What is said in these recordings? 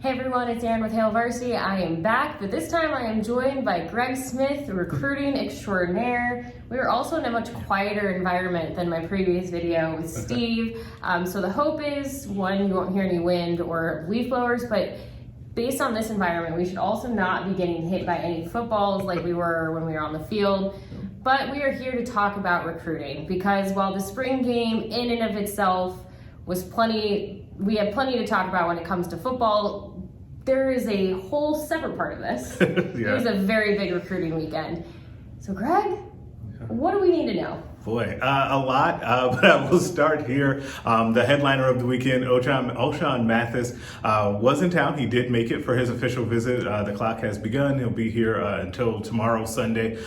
Hey everyone, it's Erin with Hail Varsity. I am back, but this time I am joined by Greg Smith, recruiting extraordinaire. We are also in a much quieter environment than my previous video with Steve. So the hope is, one, you won't hear any wind or leaf blowers, but based on this environment, we should also not be getting hit by any footballs like we were when we were on the field. But we are here to talk about recruiting because while the spring game in and of itself was we had plenty to talk about when it comes to football, there is a whole separate part of this. It was a very big recruiting weekend. So Greg, what do we need to know? Boy, a lot, but I will start here. The headliner of the weekend, O'Shawn Mathis, was in town. He did make it for his official visit. The clock has begun. He'll be here until tomorrow, Sunday.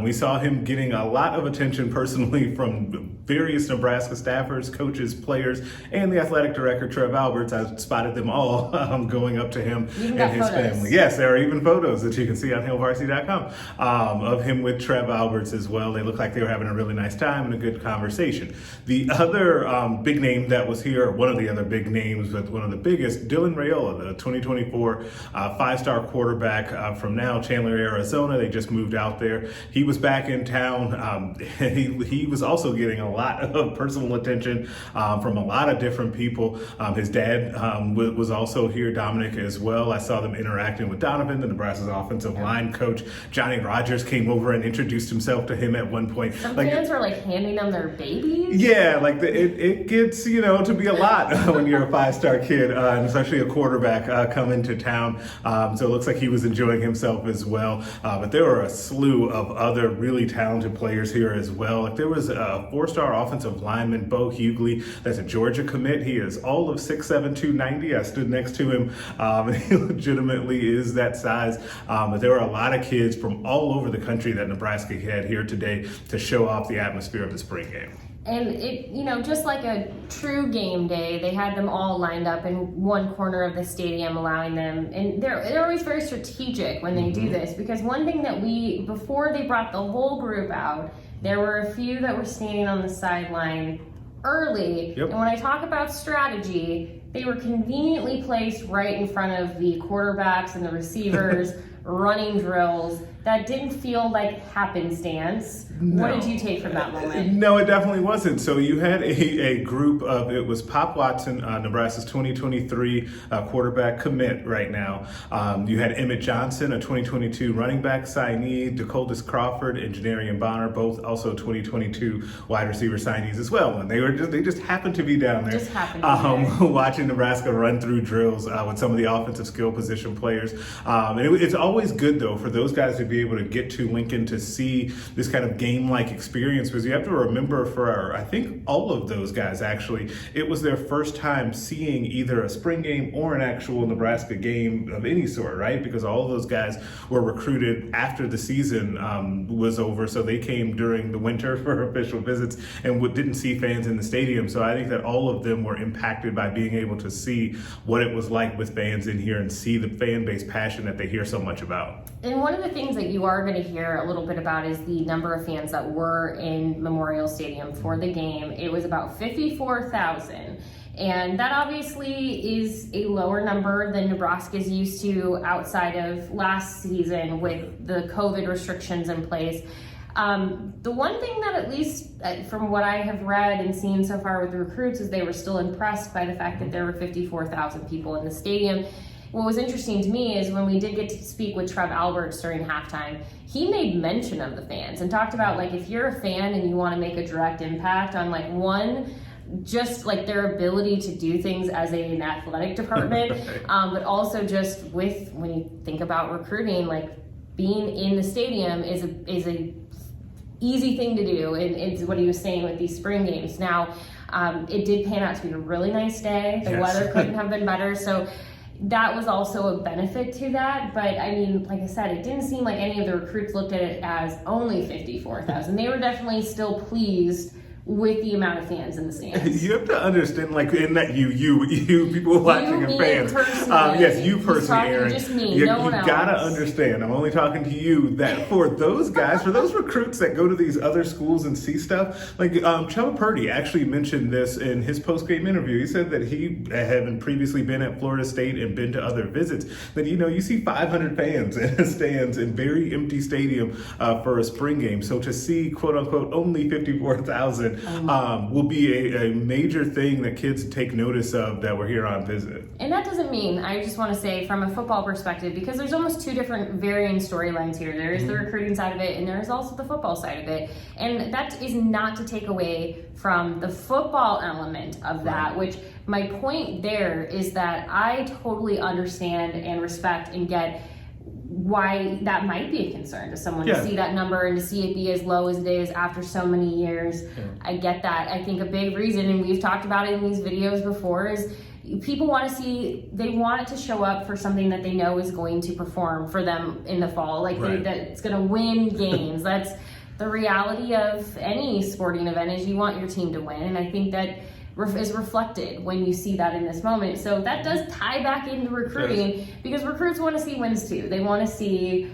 We saw him getting a lot of attention personally from various Nebraska staffers, coaches, players, and the athletic director, Trev Alberts. I spotted them all going up to him and his family. Yes, there are even photos that you can see on hailvarsity.com of him with Trev Alberts as well. They look like they were having a really nice time and a good conversation. The other big name that was here, one of the other big names, but one of the biggest, Dylan Raiola, the 2024 five-star quarterback from now Chandler, Arizona. They just moved out there. He was back in town. He was also getting a lot of personal attention from a lot of different people. His dad was also here, Dominic, as well. I saw them interacting with Donovan, the Nebraska's offensive line coach. Johnny Rogers came over and introduced himself to him at one point. Some fans were handing them their babies? Yeah, it gets, to be a lot when you're a five-star kid, and especially a quarterback coming to town. So it looks like he was enjoying himself as well. But there were a slew of other really talented players here as well. There was a four-star offensive lineman, Bo Hughley, that's a Georgia commit. He is all of 6'7", 290. I stood next to him, and he legitimately is that size. But there were a lot of kids from all over the country that Nebraska had here today to show off the atmosphere of the spring game. And it, just like a true game day, they had them all lined up in one corner of the stadium, allowing them, and they're always very strategic when they do this, because one thing that before they brought the whole group out, there were a few that were standing on the sideline early. And when I talk about strategy, they were conveniently placed right in front of the quarterbacks and the receivers running drills that didn't feel like happenstance. No. What did you take from that moment? No, it definitely wasn't. So you had a group of, it was Pop Watson, Nebraska's 2023 quarterback commit right now. You had Emmett Johnson, a 2022 running back signee, Dakotas Crawford and Janarian Bonner, both also 2022 wide receiver signees as well. And they just happened to be down there, watching Nebraska run through drills with some of the offensive skill position players. And it's always good though for those guys to be able to get to Lincoln to see this kind of game-like experience, because you have to remember I think all of those guys actually, it was their first time seeing either a spring game or an actual Nebraska game of any sort, right? Because all of those guys were recruited after the season was over, so they came during the winter for official visits and didn't see fans in the stadium. So I think that all of them were impacted by being able to see what it was like with fans in here and see the fan base passion that they hear so much about. And one of the things that you are going to hear a little bit about is the number of fans that were in Memorial Stadium for the game. It was about 54,000. And that obviously is a lower number than Nebraska's used to outside of last season with the COVID restrictions in place. The one thing that, at least from what I have read and seen so far with the recruits, is they were still impressed by the fact that there were 54,000 people in the stadium. What was interesting to me is when we did get to speak with Trev Alberts during halftime, he made mention of the fans and talked about, if you're a fan and you want to make a direct impact on just their ability to do things as an athletic department, but also just when you think about recruiting, being in the stadium is a easy thing to do, and it's what he was saying with these spring games. Now, it did pan out to be a really nice day. The weather couldn't have been better, so that was also a benefit to that. But like I said, it didn't seem like any of the recruits looked at it as only 54,000. They were definitely still pleased with the amount of fans in the stands. You have to understand, like, in that you people watching and fans. Yes, you personally, Erin. Just me, no one else. You gotta understand. I'm only talking to you. That for those guys, for those recruits that go to these other schools and see stuff, like Chuba Purdy actually mentioned this in his post-game interview. He said that he had previously been at Florida State and been to other visits. That you see 500 fans in the stands in very empty stadium for a spring game. So to see quote unquote only 54,000. Will be a major thing that kids take notice of that we're here on visit. And that doesn't mean, I just want to say from a football perspective, because there's almost two different varying storylines here. There is the recruiting side of it, and there is also the football side of it. And that is not to take away from the football element of that, which my point there is that I totally understand and respect and get why that might be a concern to someone to see that number and to see it be as low as it is after so many years. I get that. I think a big reason, and we've talked about it in these videos before, is people want to see, they want it to show up for something that they know is going to perform for them in the fall. Like that it's going to win games. That's the reality of any sporting event, is you want your team to win. And I think that is reflected when you see that in this moment. So that does tie back into recruiting, because recruits want to see wins too. They want to see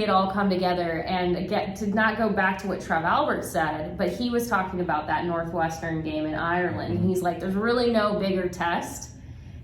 it all come together and get to not go back to what Trev Albert said, but he was talking about that Northwestern game in Ireland. He's like, there's really no bigger test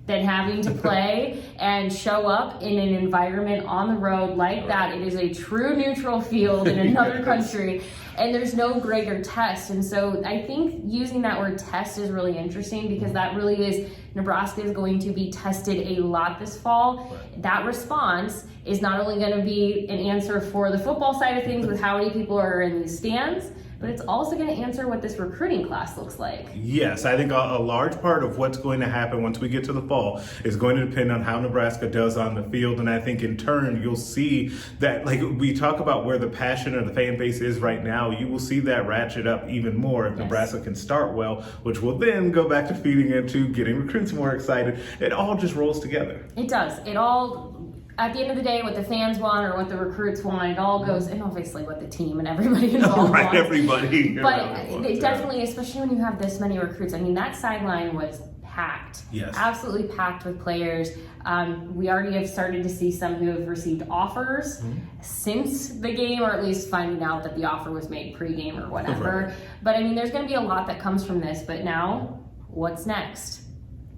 than having to play and show up in an environment on the road like that. It is a true neutral field in another country, and there's no greater test. And so I think using that word test is really interesting, because that really is, Nebraska is going to be tested a lot this fall. That response is not only going to be an answer for the football side of things with how many people are in these stands, but it's also going to answer what this recruiting class looks like. Yes, I think a large part of what's going to happen once we get to the fall is going to depend on how Nebraska does on the field. And I think in turn, you'll see that, like we talk about where the passion of the fan base is right now, you will see that ratchet up even more if Nebraska can start well, which will then go back to feeding into getting recruits more excited. It all just rolls together. It does. It all, at the end of the day, what the fans want or what the recruits want, it all goes, and obviously what the team and everybody involved wants. Everybody. But it definitely, especially when you have this many recruits, I mean, that sideline was packed. Yes. Absolutely packed with players. We already have started to see some who have received offers since the game, or at least finding out that the offer was made pre-game or whatever. But I mean, there's going to be a lot that comes from this. But now, what's next?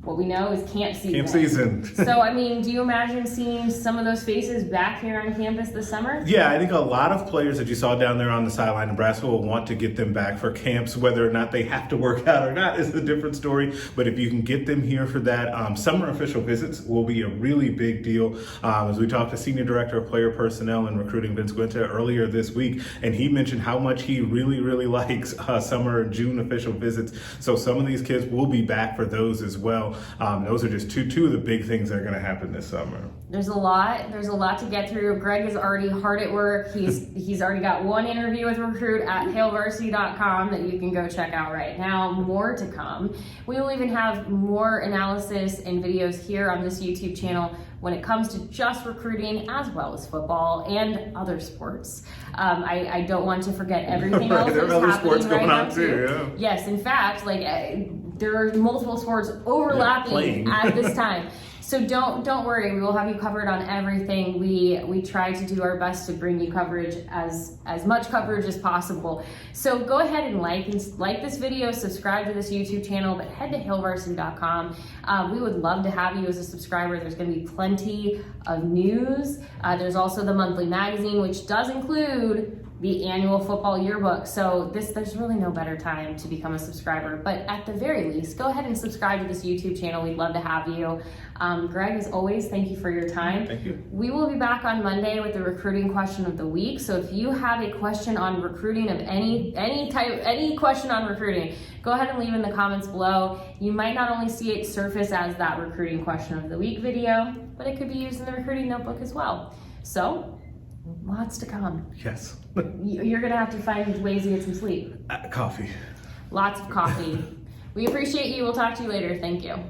What we know is camp season. Camp season. So, I mean, do you imagine seeing some of those faces back here on campus this summer? Yeah, I think a lot of players that you saw down there on the sideline, Nebraska will want to get them back for camps. Whether or not they have to work out or not is a different story. But if you can get them here for that, summer official visits will be a really big deal. As we talked to Senior Director of Player Personnel and Recruiting, Vince Guenta, earlier this week, and he mentioned how much he really, really likes summer and June official visits. So some of these kids will be back for those as well. Those are just two of the big things that are going to happen this summer. There's a lot to get through. Greg is already hard at work. He's already got one interview with a recruit at hailvarsity.com that you can go check out right now. More to come. We will even have more analysis and videos here on this YouTube channel when it comes to just recruiting, as well as football and other sports. I don't want to forget everything else there that's are other happening sports right going now on too. Yeah. Yes, in fact, there are multiple sports overlapping at this time. So don't worry, we will have you covered on everything. We try to do our best to bring you coverage, as much coverage as possible. So go ahead and like this video, subscribe to this YouTube channel, but head to hailvarsity.com. We would love to have you as a subscriber. There's going to be plenty of news. There's also the monthly magazine, which does include the annual football yearbook. So there's really no better time to become a subscriber. But at the very least, go ahead and subscribe to this YouTube channel. We'd love to have you. Greg, as always, thank you for your time. Thank you. We will be back on Monday with the recruiting question of the week. So if you have a question on recruiting of any type, any question on recruiting, go ahead and leave in the comments below. You might not only see it surface as that recruiting question of the week video, but it could be used in the recruiting notebook as well. So lots to come. Yes. You're going to have to find ways to get some sleep. Coffee. Lots of coffee. We appreciate you. We'll talk to you later. Thank you.